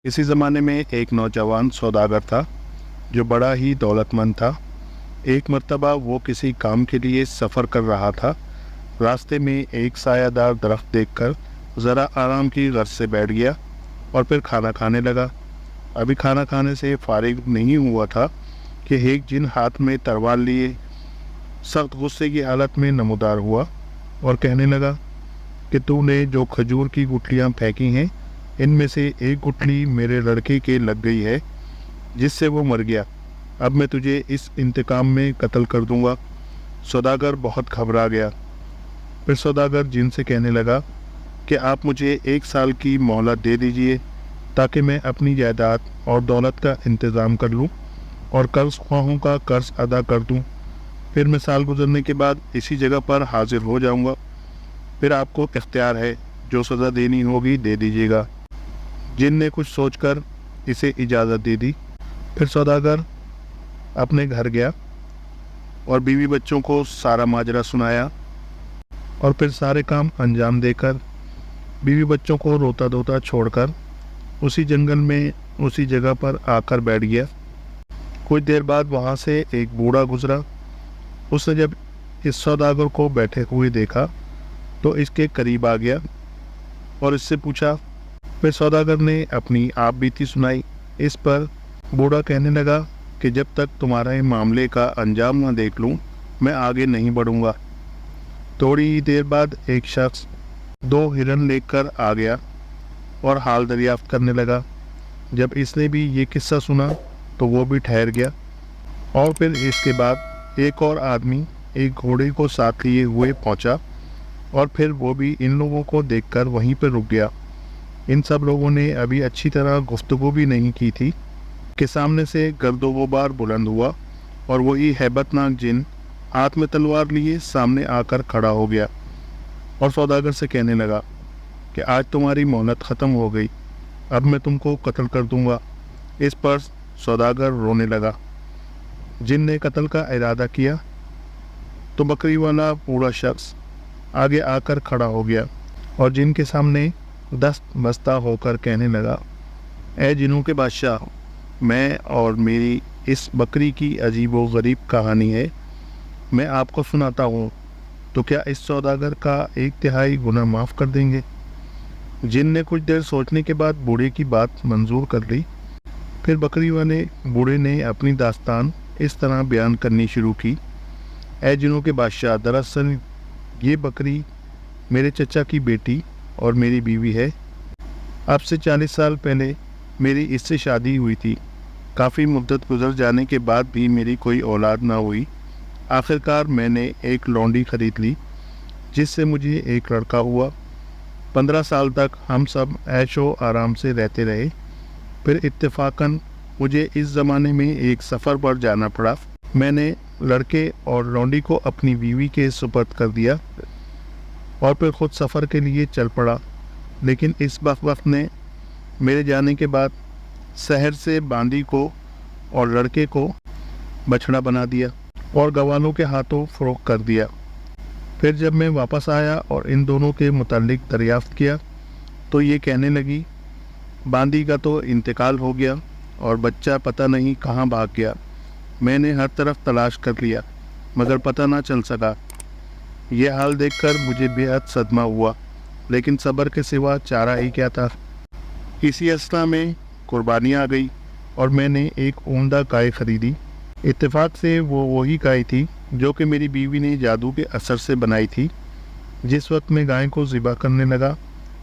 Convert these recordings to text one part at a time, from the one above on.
इसी ज़माने में एक नौजवान सौदागर था जो बड़ा ही दौलतमंद था। एक मर्तबा वो किसी काम के लिए सफ़र कर रहा था। रास्ते में एक सायादार दरख्त देखकर ज़रा आराम की गर्ज से बैठ गया और फिर खाना खाने लगा। अभी खाना खाने से फारिग नहीं हुआ था कि एक जिन हाथ में तलवार लिए सख्त गुस्से की हालत में नमूदार हुआ और कहने लगा कि तूने जो खजूर की गुठलियाँ फेंकी हैं, इनमें से एक गुठली मेरे लड़के के लग गई है जिससे वो मर गया। अब मैं तुझे इस इंतकाम में कत्ल कर दूंगा। सौदागर बहुत घबरा गया। फिर सौदागर जिन से कहने लगा कि आप मुझे 1 साल की मोहलत दे दीजिए ताकि मैं अपनी जायदाद और दौलत का इंतज़ाम कर लूं और कर्ज ख्वाहों का कर्ज अदा कर दूं। फिर मैं साल गुजरने के बाद इसी जगह पर हाजिर हो जाऊंगा। फिर आपको इख्तियार है, जो सज़ा देनी होगी दे दीजिएगा। जिन ने कुछ सोचकर इसे इजाज़त दे दी। फिर सौदागर अपने घर गया और बीवी बच्चों को सारा माजरा सुनाया और फिर सारे काम अंजाम देकर बीवी बच्चों को रोता धोता छोड़कर उसी जंगल में उसी जगह पर आकर बैठ गया। कुछ देर बाद वहाँ से एक बूढ़ा गुजरा। उसने जब इस सौदागर को बैठे हुए देखा तो इसके करीब आ गया और इससे पूछा। फिर सौदागर ने अपनी आप बीती सुनाई। इस पर बूढ़ा कहने लगा कि जब तक तुम्हारे मामले का अंजाम न देख लूं, मैं आगे नहीं बढ़ूंगा। थोड़ी ही देर बाद एक शख्स 2 हिरन लेकर आ गया और हाल दरियाफ्त करने लगा। जब इसने भी ये किस्सा सुना तो वो भी ठहर गया। और फिर इसके बाद एक और आदमी एक घोड़े को साथ लिए हुए पहुंचा और फिर वो भी इन लोगों को देखकर वहीं पर रुक गया। इन सब लोगों ने अभी अच्छी तरह गुफ्तगू भी नहीं की थी कि सामने से गर्दो गुबार बुलंद हुआ और वही हैबतनाक जिन हाथ में तलवार लिए सामने आकर खड़ा हो गया और सौदागर से कहने लगा कि आज तुम्हारी मोहलत ख़त्म हो गई, अब मैं तुमको कत्ल कर दूंगा। इस पर सौदागर रोने लगा। जिन ने कत्ल का इरादा किया तो बकरी वाला बूढ़ा शख्स आगे आकर खड़ा हो गया और जिन के सामने दस्त बस्ता होकर कहने लगा, ए जिनों के बादशाह, मैं और मेरी इस बकरी की अजीब व गरीब कहानी है। मैं आपको सुनाता हूँ तो क्या इस सौदागर का 1/3 गुनाह माफ़ कर देंगे? जिन ने कुछ देर सोचने के बाद बूढ़े की बात मंजूर कर ली। फिर बकरी वाले बूढ़े ने अपनी दास्तान इस तरह बयान करनी शुरू की। ए जिनों के बादशाह, दरअसल ये बकरी मेरे चचा की बेटी और मेरी बीवी है। अब से 40 साल पहले मेरी इससे शादी हुई थी। काफ़ी मुद्दत गुजर जाने के बाद भी मेरी कोई औलाद ना हुई। आखिरकार मैंने एक लौंडी ख़रीद ली जिससे मुझे एक लड़का हुआ। 15 साल तक हम सब ऐशो आराम से रहते रहे। फिर इत्तेफाकन मुझे इस ज़माने में एक सफ़र पर जाना पड़ा। मैंने लड़के और लौंडी को अपनी बीवी के सुपुर्द कर दिया और फिर ख़ुद सफ़र के लिए चल पड़ा। लेकिन इस वक्त ने मेरे जाने के बाद शहर से बांदी को और लड़के को बछड़ा बना दिया और गवालों के हाथों फ़रोख्त कर दिया। फिर जब मैं वापस आया और इन दोनों के मुतालिक दरियाफ्त किया तो ये कहने लगी, बांदी का तो इंतकाल हो गया और बच्चा पता नहीं कहाँ भाग गया। मैंने हर तरफ तलाश कर लिया मगर पता ना चल सका। यह हाल देखकर मुझे बेहद सदमा हुआ, लेकिन सब्र के सिवा चारा ही क्या था। इसी असना में कुर्बानी आ गई और मैंने एक उम्दा गाय खरीदी। इत्तेफाक से वो वही गाय थी जो कि मेरी बीवी ने जादू के असर से बनाई थी। जिस वक्त मैं गाय को ज़िबा करने लगा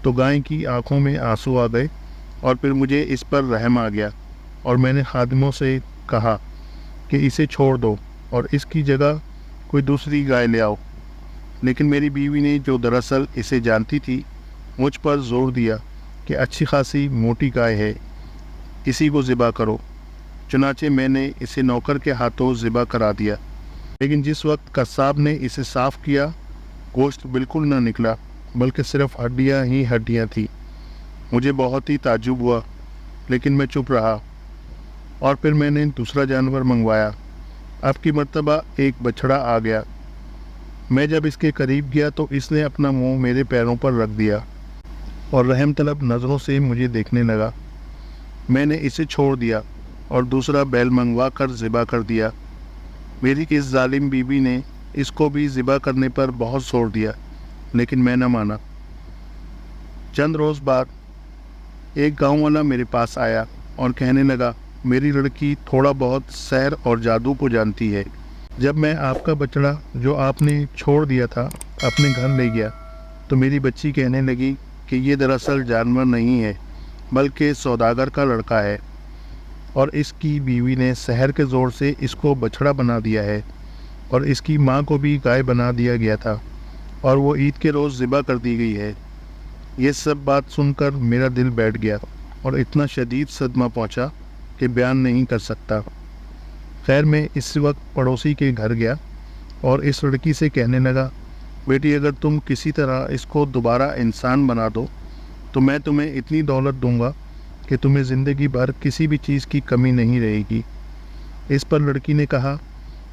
तो गाय की आंखों में आंसू आ गए और फिर मुझे इस पर रहम आ गया और मैंने खादिमों से कहा कि इसे छोड़ दो और इसकी जगह कोई दूसरी गाय ले आओ। लेकिन मेरी बीवी ने, जो दरअसल इसे जानती थी, मुझ पर जोर दिया कि अच्छी खासी मोटी गाय है, इसी को ज़िबा करो। चुनाचे मैंने इसे नौकर के हाथों ज़िबा करा दिया। लेकिन जिस वक्त कसाब ने इसे साफ़ किया, गोश्त बिल्कुल न निकला बल्कि सिर्फ हड्डियाँ ही हड्डियाँ थी। मुझे बहुत ही ताज्जुब हुआ, लेकिन मैं चुप रहा और फिर मैंने दूसरा जानवर मंगवाया। अब की मर्तबा एक बछड़ा आ गया। मैं जब इसके करीब गया तो इसने अपना मुंह मेरे पैरों पर रख दिया और रहम तलब नज़रों से मुझे देखने लगा। मैंने इसे छोड़ दिया और दूसरा बैल मंगवा कर ज़िबा कर दिया। मेरी इस जालिम बीवी ने इसको भी ज़िबा करने पर बहुत जोर दिया, लेकिन मैं न माना। चंद रोज़ बाद एक गांव वाला मेरे पास आया और कहने लगा, मेरी लड़की थोड़ा बहुत सैर और जादू को जानती है। जब मैं आपका बछड़ा जो आपने छोड़ दिया था अपने घर ले गया तो मेरी बच्ची कहने लगी कि ये दरअसल जानवर नहीं है बल्कि सौदागर का लड़का है, और इसकी बीवी ने सहर के ज़ोर से इसको बछड़ा बना दिया है, और इसकी माँ को भी गाय बना दिया गया था और वो ईद के रोज़ ज़िबा कर दी गई है। ये सब बात सुनकर मेरा दिल बैठ गया और इतना शदीद सदमा पहुँचा कि बयान नहीं कर सकता। खैर, मैं इस वक्त पड़ोसी के घर गया और इस लड़की से कहने लगा, बेटी अगर तुम किसी तरह इसको दोबारा इंसान बना दो तो मैं तुम्हें इतनी दौलत दूंगा कि तुम्हें ज़िंदगी भर किसी भी चीज़ की कमी नहीं रहेगी। इस पर लड़की ने कहा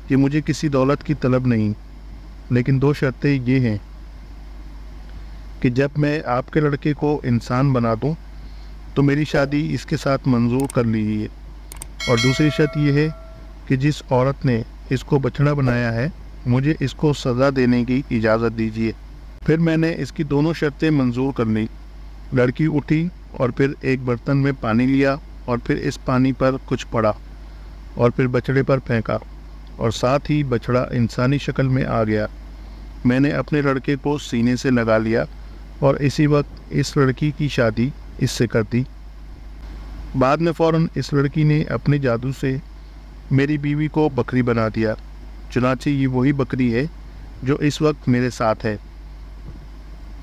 कि मुझे किसी दौलत की तलब नहीं, लेकिन 2 शर्तें ये हैं कि जब मैं आपके लड़के को इंसान बना दूं तो मेरी शादी इसके साथ मंजूर कर लीजिए, और दूसरी शर्त यह है कि जिस औरत ने इसको बछड़ा बनाया है मुझे इसको सज़ा देने की इजाज़त दीजिए। फिर मैंने इसकी दोनों शर्तें मंजूर कर ली। लड़की उठी और फिर एक बर्तन में पानी लिया और फिर इस पानी पर कुछ पड़ा और फिर बछड़े पर फेंका, और साथ ही बछड़ा इंसानी शक्ल में आ गया। मैंने अपने लड़के को सीने से लगा लिया और इसी वक्त इस लड़की की शादी इससे कर दी। बाद में फ़ौरन इस लड़की ने अपने जादू से मेरी बीवी को बकरी बना दिया। चुनांचे ये वही बकरी है जो इस वक्त मेरे साथ है।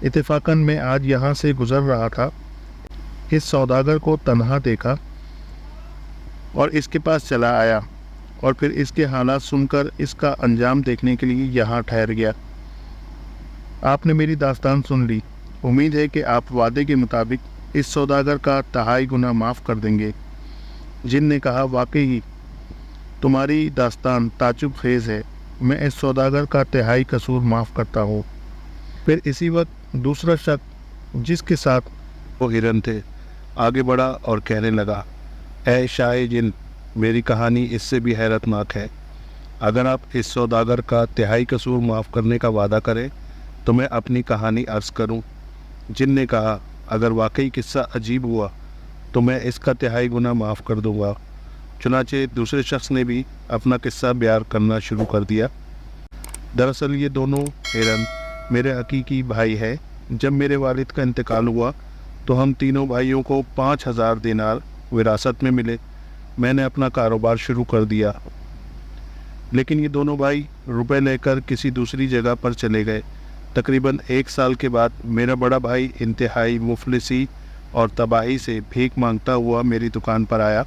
इत्तेफाकन मैं आज यहाँ से गुज़र रहा था, इस सौदागर को तन्हा देखा और इसके पास चला आया, और फिर इसके हालात सुनकर इसका अंजाम देखने के लिए यहाँ ठहर गया। आपने मेरी दास्तान सुन ली। उम्मीद है कि आप वादे के मुताबिक इस सौदागर का 2.5 गुना माफ़ कर देंगे। जिन ने कहा, वाकई तुम्हारी दास्तान ताजुब खेज़ है, मैं इस सौदागर का 3/4 कसूर माफ़ करता हूँ। फिर इसी वक्त दूसरा शख्स जिसके साथ वो हिरन थे आगे बढ़ा और कहने लगा, ऐ शाह जिन, मेरी कहानी इससे भी हैरतनाक है। अगर आप इस सौदागर का 3/4 कसूर माफ़ करने का वादा करें तो मैं अपनी कहानी अर्ज़ करूं। जिन ने कहा, अगर वाकई किस्सा अजीब हुआ तो मैं इसका 3/4 गुना माफ़ कर दूंगा। चुनांचे दूसरे शख्स ने भी अपना किस्सा बयान करना शुरू कर दिया। दरअसल ये दोनों हिरन मेरे हकीकी भाई हैं। जब मेरे वालिद का इंतकाल हुआ तो हम तीनों भाइयों को 5,000 दिनार विरासत में मिले। मैंने अपना कारोबार शुरू कर दिया, लेकिन ये दोनों भाई रुपए लेकर किसी दूसरी जगह पर चले गए। तकरीबन 1 साल के बाद मेरा बड़ा भाई इंतहाई मुफलिसी और तबाही से भीख मांगता हुआ मेरी दुकान पर आया।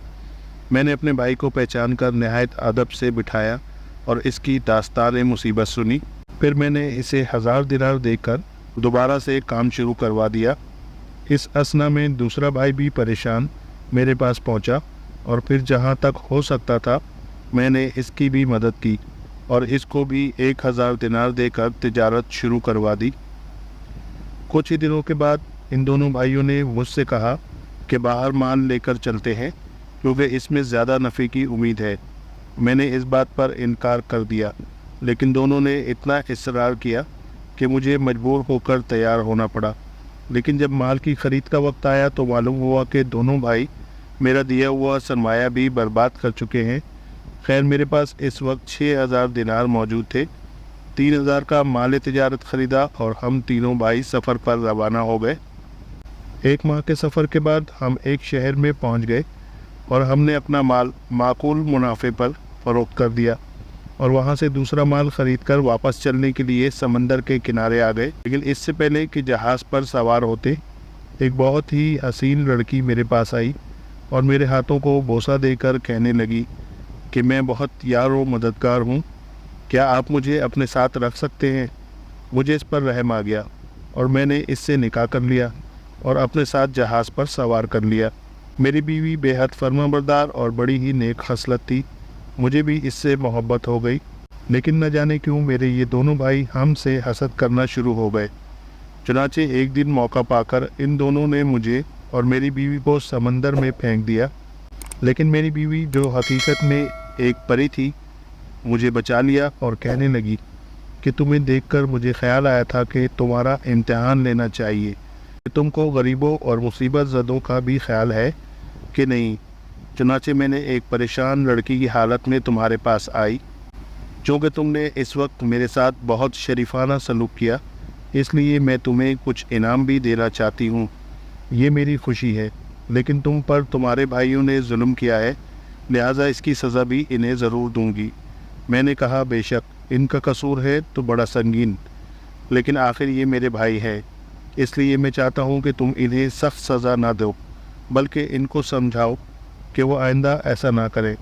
मैंने अपने भाई को पहचान कर नहायत अदब से बिठाया और इसकी दास्तान मुसीबत सुनी। फिर मैंने इसे 1000 दिनार देकर दोबारा से काम शुरू करवा दिया। इस असना में दूसरा भाई भी परेशान मेरे पास पहुंचा, और फिर जहां तक हो सकता था मैंने इसकी भी मदद की और इसको भी 1000 दिनार देकर तिजारत शुरू करवा दी। कुछ ही दिनों के बाद इन दोनों भाइयों ने मुझसे कहा कि बाहर माल लेकर चलते हैं क्योंकि इसमें ज़्यादा नफ़े की उम्मीद है। मैंने इस बात पर इनकार कर दिया, लेकिन दोनों ने इतना इसरार किया कि मुझे मजबूर होकर तैयार होना पड़ा। लेकिन जब माल की ख़रीद का वक्त आया तो मालूम हुआ कि दोनों भाई मेरा दिया हुआ सरमाया भी बर्बाद कर चुके हैं। खैर, मेरे पास इस वक्त 6000 दिनार मौजूद थे। 3000 का माल तिजारत ख़रीदा और हम तीनों भाई सफ़र पर रवाना हो गए। 1 माह के सफ़र के बाद हम एक शहर में पहुंच गए और हमने अपना माल माकूल मुनाफे पर फ़रोख्त कर दिया और वहां से दूसरा माल ख़रीद कर वापस चलने के लिए समंदर के किनारे आ गए। लेकिन इससे पहले कि जहाज़ पर सवार होते, एक बहुत ही हसीन लड़की मेरे पास आई और मेरे हाथों को बोसा देकर कहने लगी कि मैं बहुत यार व मददगार हूँ, क्या आप मुझे अपने साथ रख सकते हैं। मुझे इस पर रहम आ गया और मैंने इससे निकाह कर लिया और अपने साथ जहाज़ पर सवार कर लिया। मेरी बीवी बेहद फर्माबरदार और बड़ी ही नेक खसलत थी। मुझे भी इससे मोहब्बत हो गई, लेकिन न जाने क्यों मेरे ये दोनों भाई हमसे हसद करना शुरू हो गए। चुनांचे एक दिन मौका पाकर इन दोनों ने मुझे और मेरी बीवी को समंदर में फेंक दिया, लेकिन मेरी बीवी जो हकीकत में एक परी थी मुझे बचा लिया और कहने लगी कि तुम्हें देखकर मुझे ख्याल आया था कि तुम्हारा इम्तिहान लेना चाहिए कि तुमको गरीबों और मुसीबत ज़दों का भी ख्याल है कि नहीं। चुनाचे मैंने एक परेशान लड़की की हालत में तुम्हारे पास आई। चूँकि तुमने इस वक्त मेरे साथ बहुत शरीफाना सलूक किया, इसलिए मैं तुम्हें कुछ इनाम भी देना चाहती हूँ। ये मेरी खुशी है, लेकिन तुम पर तुम्हारे भाइयों ने जुल्म किया है, लिहाजा इसकी सज़ा भी इन्हें ज़रूर दूँगी। मैंने कहा, बेशक इनका कसूर है तो बड़ा संगीन, लेकिन आखिर ये मेरे भाई है, इसलिए मैं चाहता हूँ कि तुम इन्हें सख्त सज़ा ना दो, बल्कि इनको समझाओ कि वो आइंदा ऐसा ना करें।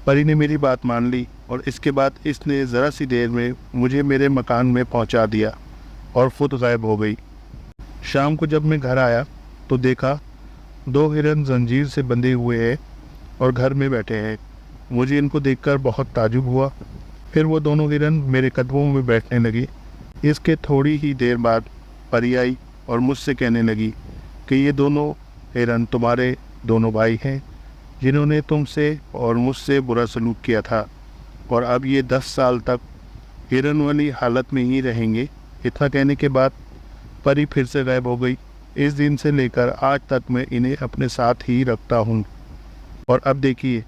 परी ने मेरी बात मान ली और इसके बाद इसने ज़रा सी देर में मुझे मेरे मकान में पहुँचा दिया और ख़ुद गायब हो गई। शाम को जब मैं घर आया तो देखा 2 हिरन जंजीर से बंधे हुए हैं और घर में बैठे हैं। मुझे इनको देखकर बहुत ताजुब हुआ। फिर वो दोनों हिरन मेरे कदमों में बैठने लगे। इसके थोड़ी ही देर बाद परी आई और मुझसे कहने लगी कि ये दोनों हिरन तुम्हारे दोनों भाई हैं जिन्होंने तुमसे और मुझसे बुरा सलूक किया था, और अब ये 10 साल तक हिरन वाली हालत में ही रहेंगे। इतना कहने के बाद परी फिर से गायब हो गई। इस दिन से लेकर आज तक मैं इन्हें अपने साथ ही रखता हूँ, और अब देखिए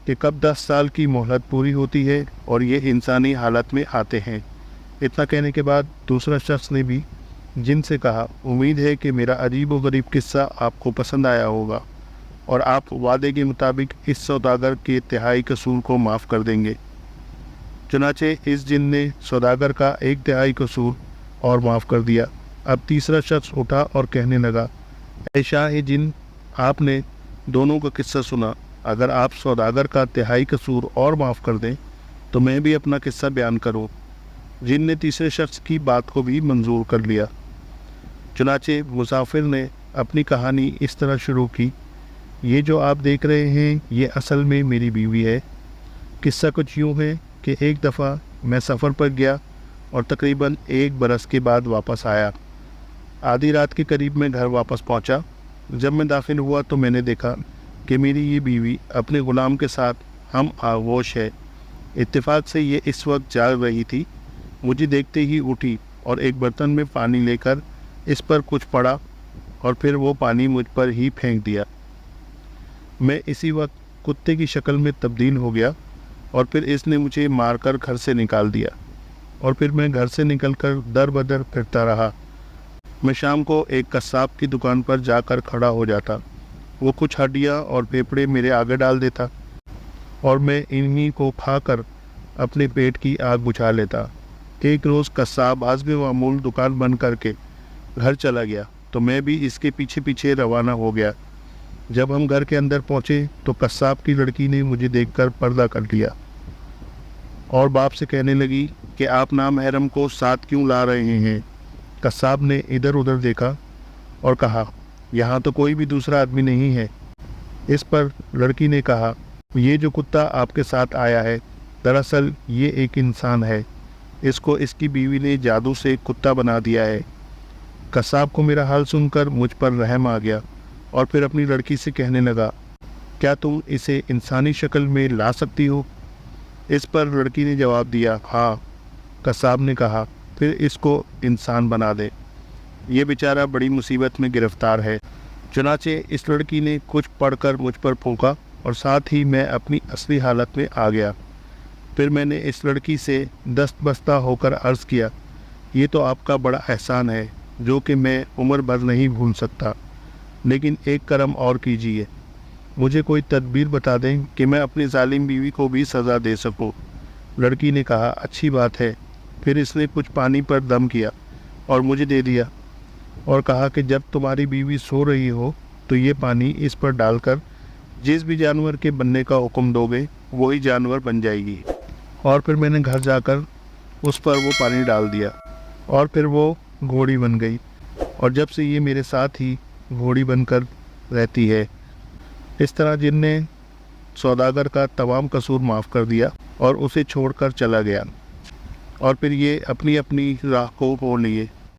कि कब 10 साल की मोहलत पूरी होती है और ये इंसानी हालत में आते हैं। इतना कहने के बाद दूसरा शख्स ने भी जिन से कहा, उम्मीद है कि मेरा अजीब व गरीब किस्सा आपको पसंद आया होगा और आप वादे के मुताबिक इस सौदागर के तिहाई कसूर को माफ़ कर देंगे। चुनाचे इस जिन ने सौदागर का 1 तिहाई कसूर और माफ़ कर दिया। अब तीसरा शख्स उठा और कहने लगा, ऐ शाह जिन, आपने दोनों का किस्सा सुना, अगर आप सौदागर का तिहाई कसूर और माफ़ कर दें तो मैं भी अपना किस्सा बयान करूं। जिन ने तीसरे शख्स की बात को भी मंजूर कर लिया। चुनाचे मुसाफिर ने अपनी कहानी इस तरह शुरू की, ये जो आप देख रहे हैं ये असल में मेरी बीवी है। किस्सा कुछ यूँ है कि एक दफ़ा मैं सफ़र पर गया और तकरीबन 1 बरस के बाद वापस आया। आधी रात के करीब मैं घर वापस पहुंचा। जब मैं दाखिल हुआ तो मैंने देखा कि मेरी ये बीवी अपने ग़ुलाम के साथ हम आगोश है। इत्तेफाक से ये इस वक्त जाग रही थी। मुझे देखते ही उठी और एक बर्तन में पानी लेकर इस पर कुछ पड़ा और फिर वो पानी मुझ पर ही फेंक दिया। मैं इसी वक्त कुत्ते की शक्ल में तब्दील हो गया और फिर इसने मुझे मारकर घर से निकाल दिया, और फिर मैं घर से निकलकर दर बदर फिरता रहा। मैं शाम को एक कस्साब की दुकान पर जाकर खड़ा हो जाता। वो कुछ हड्डियाँ और फेफड़े मेरे आगे डाल देता और मैं इन्हीं को खाकर अपने पेट की आग बुझा लेता। एक रोज़ कस्साब हस्बे मामूल दुकान बंद करके घर चला गया तो मैं भी इसके पीछे पीछे रवाना हो गया। जब हम घर के अंदर पहुँचे तो कस्साब की लड़की ने मुझे देखकर पर्दा कर लिया और बाप से कहने लगी कि आप नामहरम को साथ क्यों ला रहे हैं। कस्साब ने इधर उधर देखा और कहा, यहाँ तो कोई भी दूसरा आदमी नहीं है। इस पर लड़की ने कहा, ये जो कुत्ता आपके साथ आया है दरअसल ये एक इंसान है, इसको इसकी बीवी ने जादू से कुत्ता बना दिया है। कस्साब को मेरा हाल सुनकर मुझ पर रहम आ गया और फिर अपनी लड़की से कहने लगा, क्या तुम इसे इंसानी शक्ल में ला सकती हो? इस पर लड़की ने जवाब दिया, हाँ। कस्साब ने कहा, फिर इसको इंसान बना दे, ये बेचारा बड़ी मुसीबत में गिरफ्तार है। चुनाचे इस लड़की ने कुछ पढ़कर मुझ पर फूंका और साथ ही मैं अपनी असली हालत में आ गया। फिर मैंने इस लड़की से दस्त बस्ता होकर अर्ज़ किया, ये तो आपका बड़ा एहसान है जो कि मैं उम्र भर नहीं भूल सकता, लेकिन एक करम और कीजिए, मुझे कोई तदबीर बता दें कि मैं अपनी जालिम बीवी को भी सज़ा दे सकूं। लड़की ने कहा, अच्छी बात है। फिर इसने कुछ पानी पर दम किया और मुझे दे दिया और कहा कि जब तुम्हारी बीवी सो रही हो तो ये पानी इस पर डालकर जिस भी जानवर के बनने का हुक्म दोगे वही जानवर बन जाएगी। और फिर मैंने घर जाकर उस पर वो पानी डाल दिया और फिर वो घोड़ी बन गई, और जब से ये मेरे साथ ही घोड़ी बनकर रहती है। इस तरह जिनने सौदागर का तमाम कसूर माफ़ कर दिया और उसे छोड़कर चला गया, और फिर ये अपनी अपनी राह को मोड़ लिए।